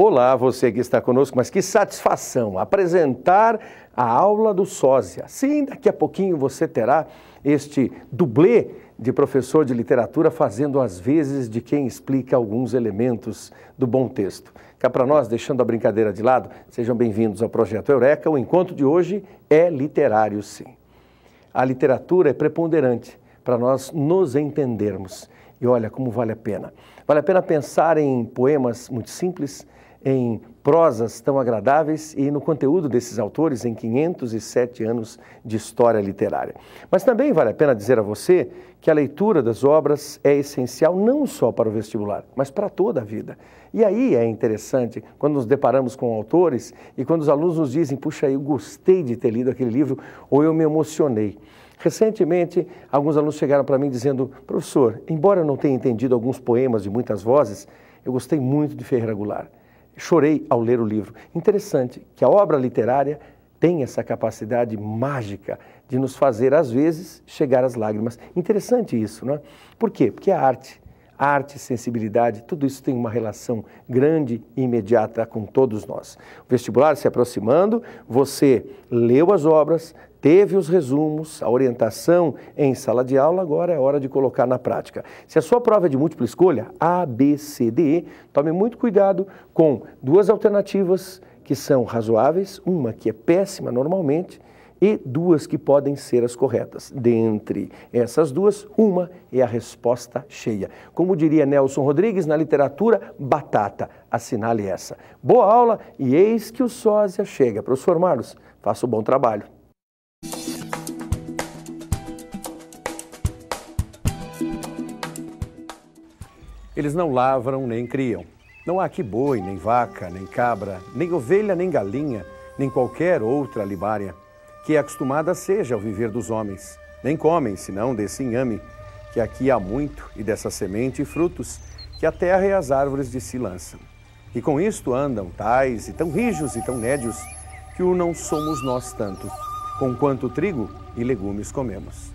Olá, você que está conosco, mas que satisfação apresentar a aula do Sósia. Sim, daqui a pouquinho você terá este dublê de professor de literatura fazendo as vezes de quem explica alguns elementos do bom texto. Cá para nós, deixando a brincadeira de lado, sejam bem-vindos ao Projeto Eureka. O encontro de hoje é literário, sim. A literatura é preponderante para nós nos entendermos. E olha como vale a pena. Vale a pena pensar em poemas muito simples, em prosas tão agradáveis e no conteúdo desses autores em 507 anos de história literária. Mas também vale a pena dizer a você que a leitura das obras é essencial não só para o vestibular, mas para toda a vida. E aí é interessante quando nos deparamos com autores e quando os alunos nos dizem, puxa, eu gostei de ter lido aquele livro ou eu me emocionei. Recentemente, alguns alunos chegaram para mim dizendo, professor, embora eu não tenha entendido alguns poemas de muitas vozes, eu gostei muito de Ferreira Goulart. Chorei ao ler o livro. Interessante que a obra literária tem essa capacidade mágica de nos fazer, às vezes, chegar às lágrimas. Interessante isso, não é? Por quê? Porque a arte, sensibilidade, tudo isso tem uma relação grande e imediata com todos nós. O vestibular se aproximando, você leu as obras, teve os resumos, a orientação em sala de aula, agora é hora de colocar na prática. Se a sua prova é de múltipla escolha, A, B, C, D, E, tome muito cuidado com duas alternativas que são razoáveis, uma que é péssima normalmente, e duas que podem ser as corretas. Dentre essas duas, uma é a resposta cheia. Como diria Nelson Rodrigues, na literatura, batata. Assinale essa. Boa aula e eis que o Sósia chega. Professor Marlos, faça um bom trabalho. Eles não lavram nem criam. Não há aqui boi, nem vaca, nem cabra, nem ovelha, nem galinha, nem qualquer outra libária que acostumada seja ao viver dos homens. Nem comem, senão desse inhame, que aqui há muito, e dessa semente e frutos, que a terra e as árvores de si lançam. E com isto andam tais, e tão rijos e tão nédios, que o não somos nós tanto, com quanto trigo e legumes comemos.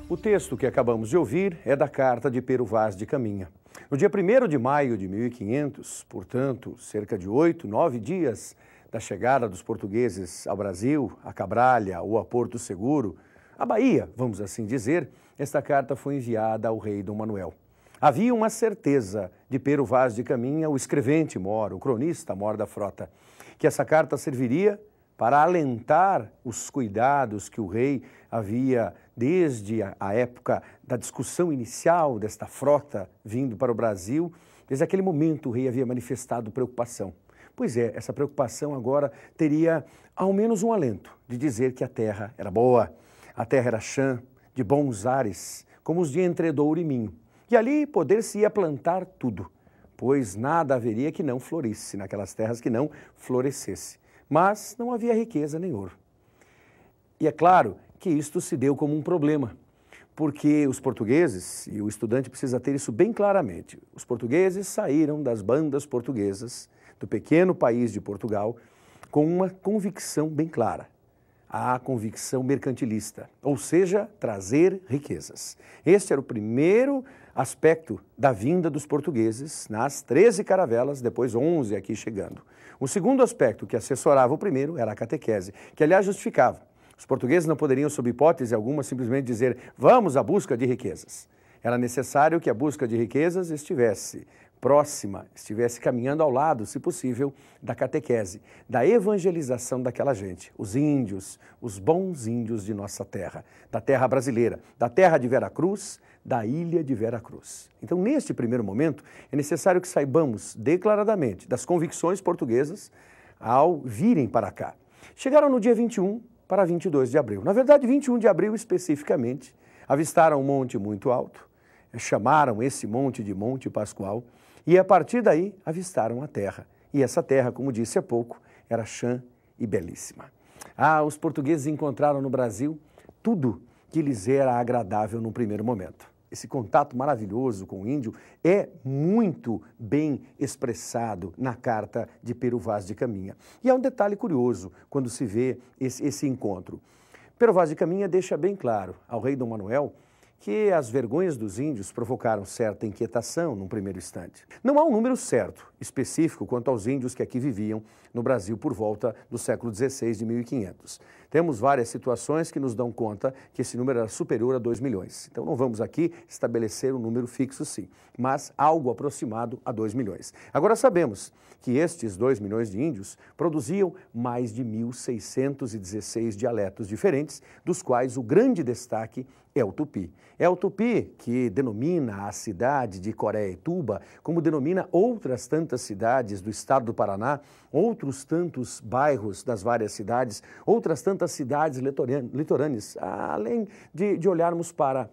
O texto que acabamos de ouvir é da carta de Pero Vaz de Caminha. No dia 1º de maio de 1500, portanto, cerca de 8, 9 dias da chegada dos portugueses ao Brasil, a Cabralha ou a Porto Seguro, a Bahia, vamos assim dizer, esta carta foi enviada ao rei Dom Manuel. Havia uma certeza de Pero Vaz de Caminha, o escrevente mor, o cronista mor da frota, que essa carta serviria para alentar os cuidados que o rei havia, desde a época da discussão inicial desta frota vindo para o Brasil, desde aquele momento o rei havia manifestado preocupação. Pois é, essa preocupação agora teria ao menos um alento de dizer que a terra era boa, a terra era chã, de bons ares, como os de Entredouro e Minho. E ali poder-se-ia plantar tudo, pois nada haveria que não florisse, naquelas terras que não florescesse. Mas não havia riqueza nem ouro. E é claro que isto se deu como um problema, porque os portugueses, e o estudante precisa ter isso bem claramente, os portugueses saíram das bandas portuguesas, do pequeno país de Portugal, com uma convicção bem clara, a convicção mercantilista, ou seja, trazer riquezas. Este era o primeiro aspecto da vinda dos portugueses nas 13 caravelas, depois 11 aqui chegando. O segundo aspecto que assessorava o primeiro era a catequese, que aliás justificava. Os portugueses não poderiam, sob hipótese alguma, simplesmente dizer vamos à busca de riquezas. Era necessário que a busca de riquezas estivesse próxima, estivesse caminhando ao lado, se possível, da catequese, da evangelização daquela gente, os índios, os bons índios de nossa terra, da terra brasileira, da terra de Veracruz, da ilha de Veracruz. Então, neste primeiro momento, é necessário que saibamos declaradamente das convicções portuguesas ao virem para cá. Chegaram no dia 21 para 22 de abril. Na verdade, 21 de abril especificamente, avistaram um monte muito alto, chamaram esse monte de Monte Pascoal, e a partir daí avistaram a terra. E essa terra, como disse há pouco, era chã e belíssima. Os portugueses encontraram no Brasil tudo que lhes era agradável num primeiro momento. Esse contato maravilhoso com o índio é muito bem expressado na carta de Pero Vaz de Caminha. E há um detalhe curioso quando se vê esse encontro. Pero Vaz de Caminha deixa bem claro ao rei Dom Manuel que as vergonhas dos índios provocaram certa inquietação num primeiro instante. Não há um número certo, específico, quanto aos índios que aqui viviam no Brasil por volta do século XVI de 1500. Temos várias situações que nos dão conta que esse número era superior a 2 milhões. Então não vamos aqui estabelecer um número fixo sim, mas algo aproximado a 2 milhões. Agora sabemos que estes 2 milhões de índios produziam mais de 1.616 dialetos diferentes, dos quais o grande destaque é o tupi. É o tupi que denomina a cidade de Coreia-Tuba, como denomina outras tantas cidades do estado do Paraná, outros tantos bairros das várias cidades, outras tantas cidades litorâneas, além de olharmos para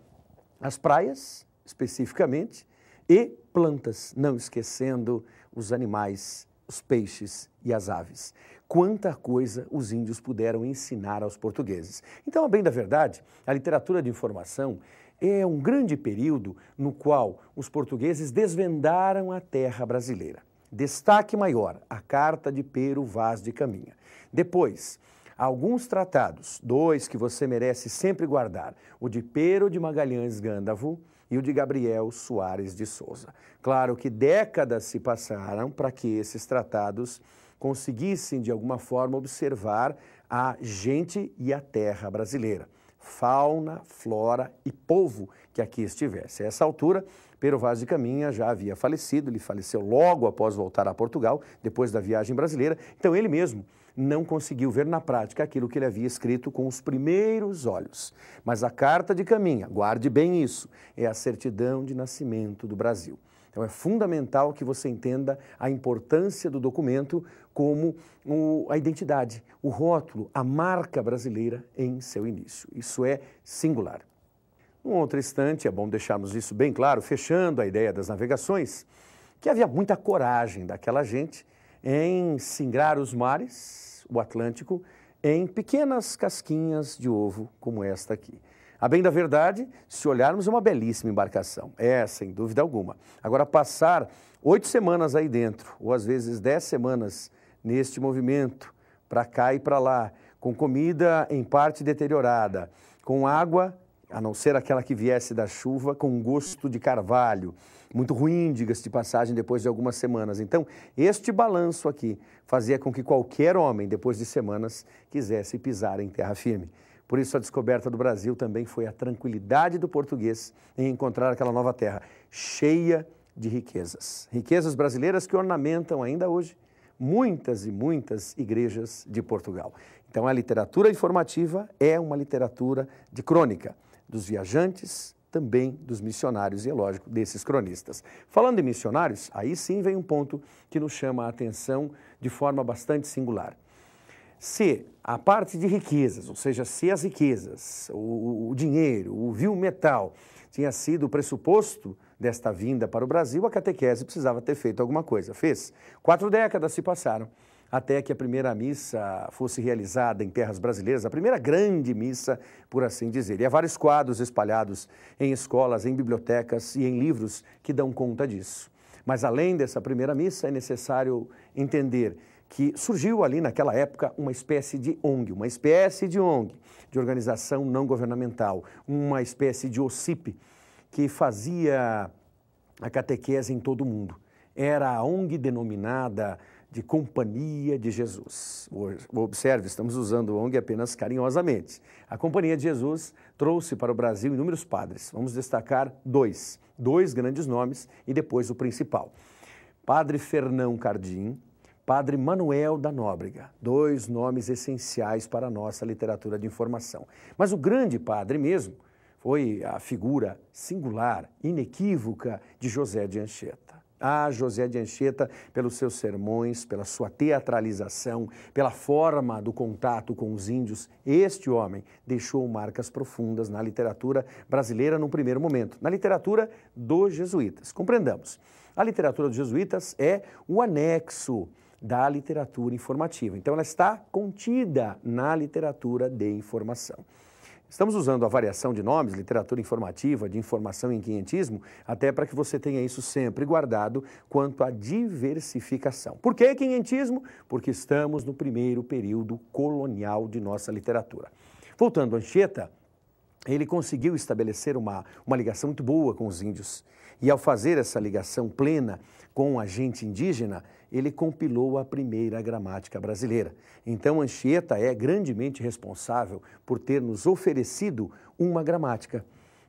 as praias, especificamente, e plantas, não esquecendo os animais, os peixes e as aves. Quanta coisa os índios puderam ensinar aos portugueses. Então, a bem da verdade, a literatura de informação é um grande período no qual os portugueses desvendaram a terra brasileira. Destaque maior, a Carta de Pero Vaz de Caminha. Depois, alguns tratados, 2 que você merece sempre guardar, o de Pero de Magalhães Gândavo e o de Gabriel Soares de Souza. Claro que décadas se passaram para que esses tratados conseguissem, de alguma forma, observar a gente e a terra brasileira, fauna, flora e povo que aqui estivesse. A essa altura, Pero Vaz de Caminha já havia falecido, ele faleceu logo após voltar a Portugal, depois da viagem brasileira, então ele mesmo não conseguiu ver na prática aquilo que ele havia escrito com os primeiros olhos. Mas a Carta de Caminha, guarde bem isso, é a certidão de nascimento do Brasil. Então é fundamental que você entenda a importância do documento como a identidade, o rótulo, a marca brasileira em seu início. Isso é singular. Num outro instante, é bom deixarmos isso bem claro, fechando a ideia das navegações, que havia muita coragem daquela gente em singrar os mares, o Atlântico, em pequenas casquinhas de ovo como esta aqui. A bem da verdade, se olharmos, é uma belíssima embarcação, sem dúvida alguma. Agora, passar 8 semanas aí dentro, ou às vezes 10 semanas neste movimento, para cá e para lá, com comida em parte deteriorada, com água, a não ser aquela que viesse da chuva, com gosto de carvalho, muito ruim, diga-se de passagem, depois de algumas semanas. Então, este balanço aqui fazia com que qualquer homem, depois de semanas, quisesse pisar em terra firme. Por isso, a descoberta do Brasil também foi a tranquilidade do português em encontrar aquela nova terra, cheia de riquezas. Riquezas brasileiras que ornamentam ainda hoje muitas e muitas igrejas de Portugal. Então, a literatura informativa é uma literatura de crônica dos viajantes, também dos missionários e, é lógico, desses cronistas. Falando em missionários, aí sim vem um ponto que nos chama a atenção de forma bastante singular. Se a parte de riquezas, ou seja, se as riquezas, o dinheiro, o vil metal, tinha sido o pressuposto desta vinda para o Brasil, a catequese precisava ter feito alguma coisa. Fez. 4 décadas se passaram até que a primeira missa fosse realizada em terras brasileiras, a primeira grande missa, por assim dizer. E há vários quadros espalhados em escolas, em bibliotecas e em livros que dão conta disso. Mas além dessa primeira missa, é necessário entender que surgiu ali naquela época uma espécie de ONG, de organização não governamental, uma espécie de OCIP, que fazia a catequese em todo o mundo. Era a ONG denominada de Companhia de Jesus. Observe, estamos usando ONG apenas carinhosamente. A Companhia de Jesus trouxe para o Brasil inúmeros padres. Vamos destacar dois grandes nomes e depois o principal. Padre Fernão Cardim, Padre Manuel da Nóbrega, 2 nomes essenciais para a nossa literatura de informação. Mas o grande padre mesmo foi a figura singular, inequívoca de José de Anchieta. José de Anchieta, pelos seus sermões, pela sua teatralização, pela forma do contato com os índios, este homem deixou marcas profundas na literatura brasileira num primeiro momento, na literatura dos jesuítas. Compreendamos, a literatura dos jesuítas é o anexo da literatura informativa. Então, ela está contida na literatura de informação. Estamos usando a variação de nomes, literatura informativa, de informação em quinhentismo, até para que você tenha isso sempre guardado quanto à diversificação. Por que quinhentismo? Porque estamos no primeiro período colonial de nossa literatura. Voltando a Anchieta, ele conseguiu estabelecer uma ligação muito boa com os índios. E ao fazer essa ligação plena com a gente indígena, ele compilou a primeira gramática brasileira. Então, Anchieta é grandemente responsável por ter nos oferecido uma gramática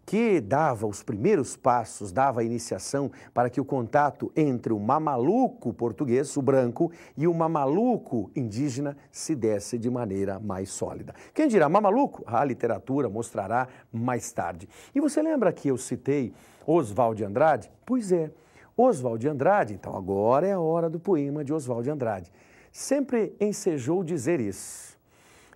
que dava os primeiros passos, dava a iniciação para que o contato entre o mamaluco português, o branco, e o mamaluco indígena se desse de maneira mais sólida. Quem dirá mamaluco? A literatura mostrará mais tarde. E você lembra que eu citei Oswald de Andrade? Pois é, Oswald de Andrade, então agora é a hora do poema de Oswald de Andrade, sempre ensejou dizer isso.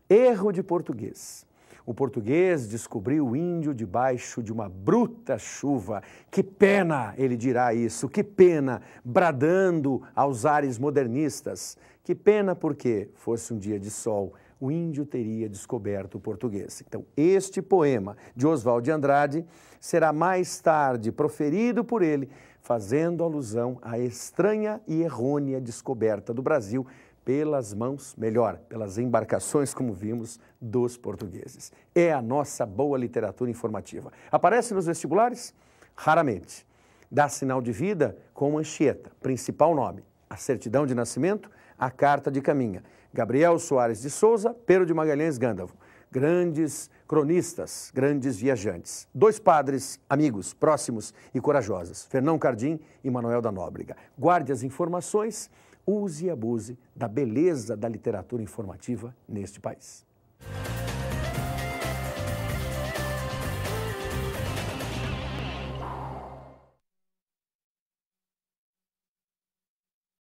Erro de português. O português descobriu o índio debaixo de uma bruta chuva. Que pena, ele dirá isso, que pena, bradando aos ares modernistas. Que pena porque, fosse um dia de sol, o índio teria descoberto o português. Então, este poema de Oswald de Andrade será mais tarde proferido por ele, fazendo alusão à estranha e errônea descoberta do Brasil pelas mãos, melhor, pelas embarcações, como vimos, dos portugueses. É a nossa boa literatura informativa. Aparece nos vestibulares? Raramente. Dá sinal de vida com Anchieta, principal nome. A certidão de nascimento, a carta de caminha. Gabriel Soares de Souza, Pero de Magalhães Gândavo. Grandes cronistas, grandes viajantes. Dois padres, amigos, próximos e corajosos. Fernão Cardim e Manuel da Nóbrega. Guarde as informações, use e abuse da beleza da literatura informativa neste país.